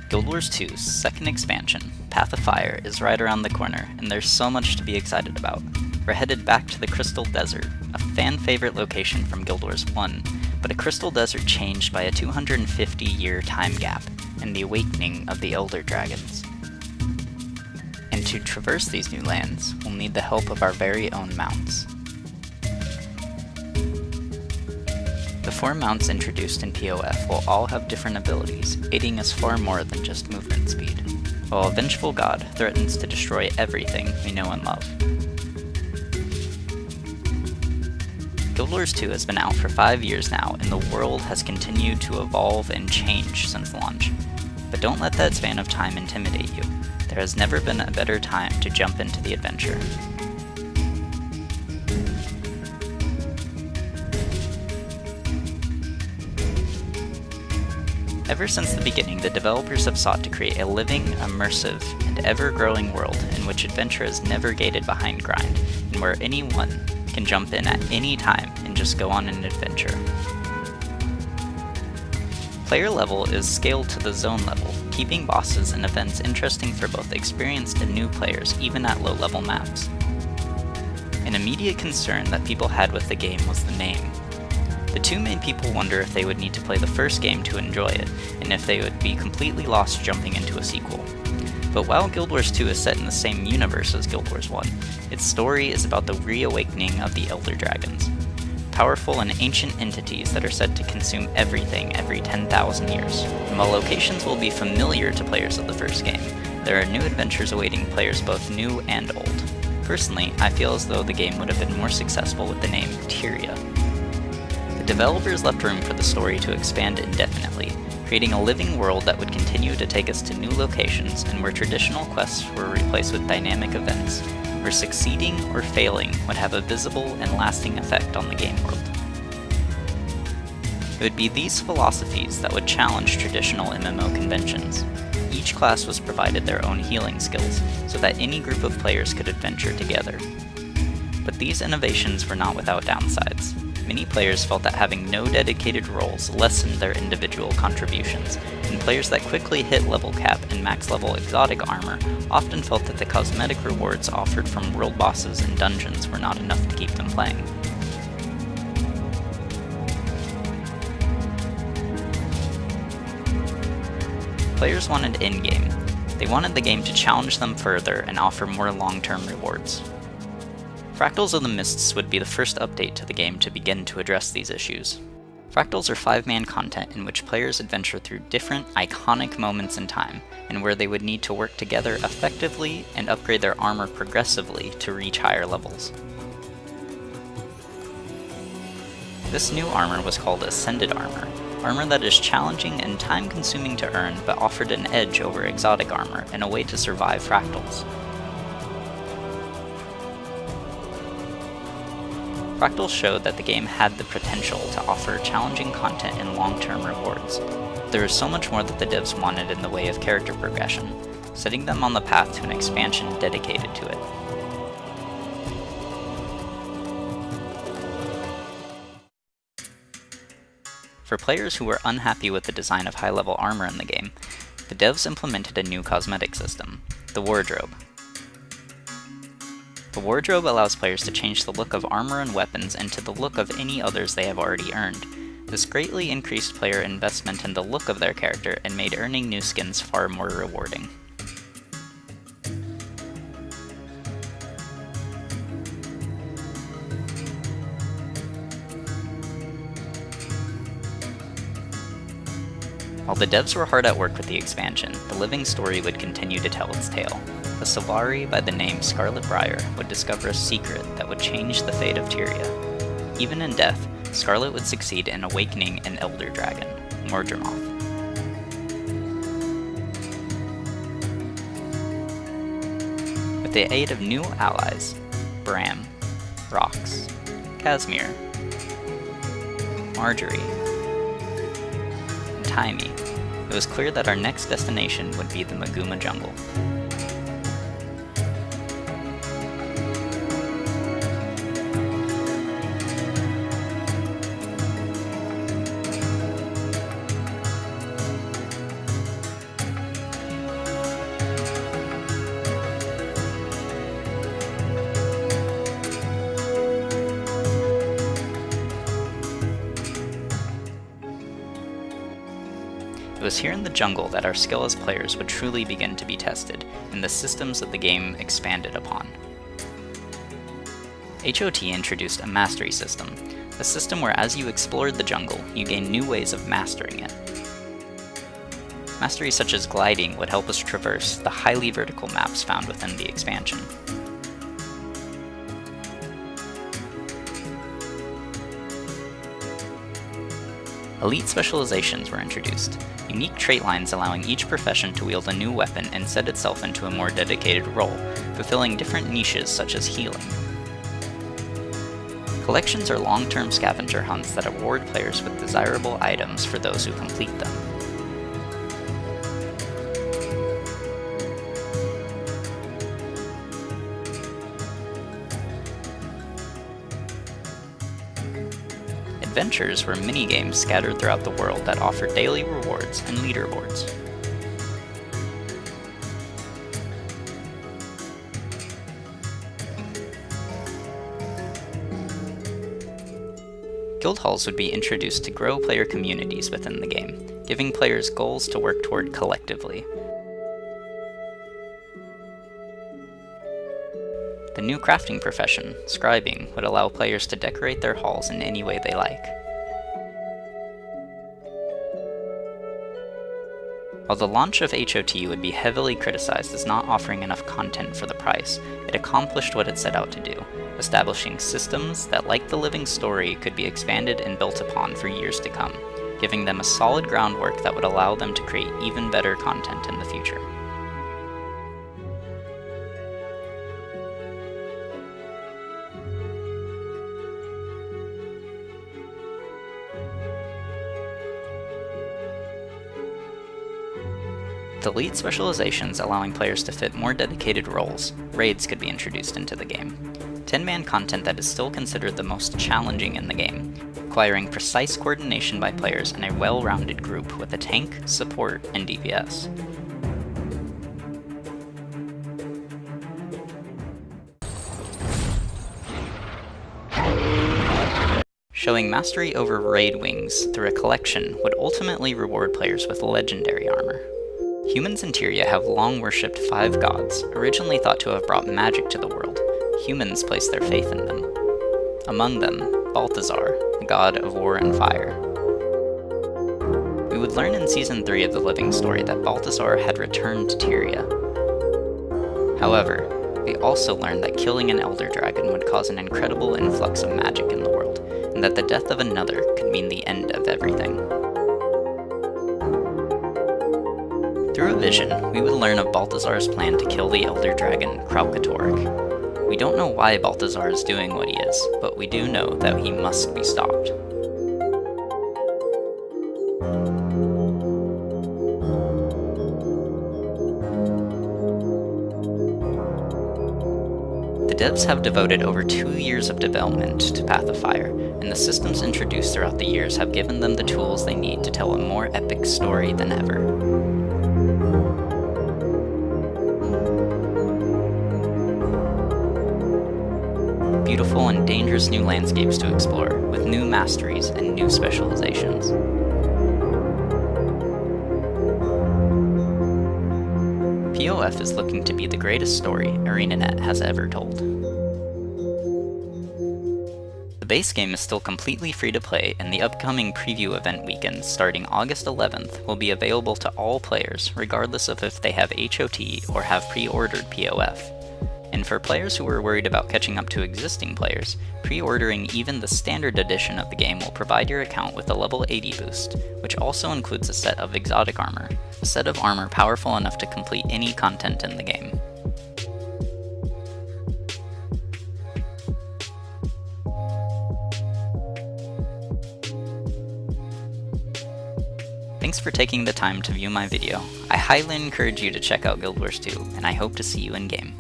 Guild Wars 2's second expansion, Path of Fire, is right around the corner, and there's so much to be excited about. We're headed back to the Crystal Desert, a fan-favorite location from Guild Wars 1, but a Crystal Desert changed by a 250-year time gap, and the awakening of the Elder Dragons. And to traverse these new lands, we'll need the help of our very own mounts. The 4 mounts introduced in POF will all have different abilities, aiding us far more than just movement speed, while a vengeful god threatens to destroy everything we know and love. Guild Wars 2 has been out for 5 years now, and the world has continued to evolve and change since launch. But don't let that span of time intimidate you. There has never been a better time to jump into the adventure. Ever since the beginning, the developers have sought to create a living, immersive, and ever-growing world in which adventure is never gated behind grind, and where anyone can jump in at any time and just go on an adventure. Player level is scaled to the zone level, keeping bosses and events interesting for both experienced and new players, even at low-level maps. An immediate concern that people had with the game was the name. The 2 made people wonder if they would need to play the first game to enjoy it, and if they would be completely lost jumping into a sequel. But while Guild Wars 2 is set in the same universe as Guild Wars 1, its story is about the reawakening of the Elder Dragons, powerful and ancient entities that are said to consume everything every 10,000 years. And while locations will be familiar to players of the first game, there are new adventures awaiting players both new and old. Personally, I feel as though the game would have been more successful with the name Tyria. The developers left room for the story to expand indefinitely, creating a living world that would continue to take us to new locations and where traditional quests were replaced with dynamic events, where succeeding or failing would have a visible and lasting effect on the game world. It would be these philosophies that would challenge traditional MMO conventions. Each class was provided their own healing skills, so that any group of players could adventure together. But these innovations were not without downsides. Many players felt that having no dedicated roles lessened their individual contributions, and players that quickly hit level cap and max level exotic armor often felt that the cosmetic rewards offered from world bosses and dungeons were not enough to keep them playing. Players wanted endgame. They wanted the game to challenge them further and offer more long-term rewards. Fractals of the Mists would be the first update to the game to begin to address these issues. Fractals are 5-man content in which players adventure through different, iconic moments in time, and where they would need to work together effectively and upgrade their armor progressively to reach higher levels. This new armor was called Ascended Armor, armor that is challenging and time-consuming to earn but offered an edge over exotic armor and a way to survive fractals. Fractals showed that the game had the potential to offer challenging content and long-term rewards. There is so much more that the devs wanted in the way of character progression, setting them on the path to an expansion dedicated to it. For players who were unhappy with the design of high-level armor in the game, the devs implemented a new cosmetic system, the Wardrobe. The Wardrobe allows players to change the look of armor and weapons into the look of any others they have already earned. This greatly increased player investment in the look of their character and made earning new skins far more rewarding. While the devs were hard at work with the expansion, the living story would continue to tell its tale. A Sylvari by the name Scarlet Briar would discover a secret that would change the fate of Tyria. Even in death, Scarlet would succeed in awakening an Elder Dragon, Mordremoth. With the aid of new allies, Bram, Rox, Casimir, Marjorie, and Taimi, it was clear that our next destination would be the Maguma jungle. It was here in the jungle that our skill as players would truly begin to be tested, and the systems of the game expanded upon. HOT introduced a mastery system, a system where as you explored the jungle, you gained new ways of mastering it. Mastery such as gliding would help us traverse the highly vertical maps found within the expansion. Elite specializations were introduced, unique trait lines allowing each profession to wield a new weapon and set itself into a more dedicated role, fulfilling different niches such as healing. Collections are long-term scavenger hunts that award players with desirable items for those who complete them. Adventures were mini-games scattered throughout the world that offered daily rewards and leaderboards. Guild halls would be introduced to grow player communities within the game, giving players goals to work toward collectively. The new crafting profession, scribing, would allow players to decorate their halls in any way they like. While the launch of HOT would be heavily criticized as not offering enough content for the price, it accomplished what it set out to do, establishing systems that, like the living story, could be expanded and built upon for years to come, giving them a solid groundwork that would allow them to create even better content in the future. With elite specializations allowing players to fit more dedicated roles, raids could be introduced into the game. 10-man content that is still considered the most challenging in the game, requiring precise coordination by players and a well-rounded group with a tank, support, and DPS. Showing mastery over raid wings through a collection would ultimately reward players with legendary armor. Humans in Tyria have long worshipped 5 gods, originally thought to have brought magic to the world. Humans placed their faith in them. Among them, Balthazar, the god of war and fire. We would learn in Season 3 of the Living Story that Balthazar had returned to Tyria. However, we also learned that killing an Elder Dragon would cause an incredible influx of magic in the world, and that the death of another could mean the end of everything. Through a vision, we would learn of Balthazar's plan to kill the Elder Dragon, Kraukatorrik. We don't know why Balthazar is doing what he is, but we do know that he must be stopped. The devs have devoted over 2 years of development to Path of Fire, and the systems introduced throughout the years have given them the tools they need to tell a more epic story than ever. Beautiful and dangerous new landscapes to explore, with new masteries and new specializations. POF is looking to be the greatest story ArenaNet has ever told. The base game is still completely free to play, and the upcoming preview event weekend starting August 11th will be available to all players, regardless of if they have HOT or have pre-ordered POF. And for players who are worried about catching up to existing players, pre-ordering even the standard edition of the game will provide your account with a level 80 boost, which also includes a set of exotic armor, a set of armor powerful enough to complete any content in the game. Thanks for taking the time to view my video. I highly encourage you to check out Guild Wars 2, and I hope to see you in game.